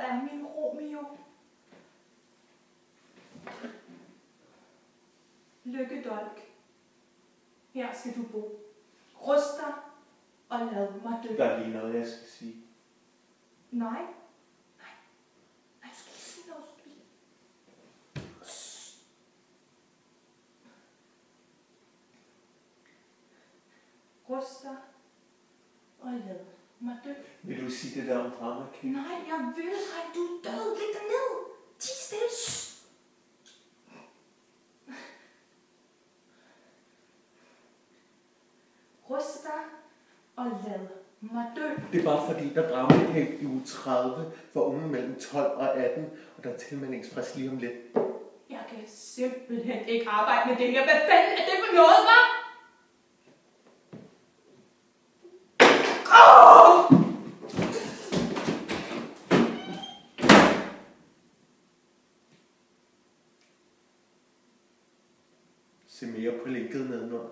er min Romeo. Lykkedolk. Her skal du bo. Rust dig og lad mig dø. Der er lige noget, jeg skal sige. Nej. Nej, du skal ikke sige noget. Rust dig og lad mig dø. Vil du sige det der om drama, Kate? Nej, jeg vil ej, du er død. Læg dig ned. Ti stille. Rust dig og lad mig dø. Det er bare fordi, der er drama i uge 30 for unge mellem 12 og 18, og der er tilmeldingsfrist lige om lidt. Jeg kan simpelthen ikke arbejde med det her. Hvad fanden er det for noget, hva'? Se mere på linket nedenunder.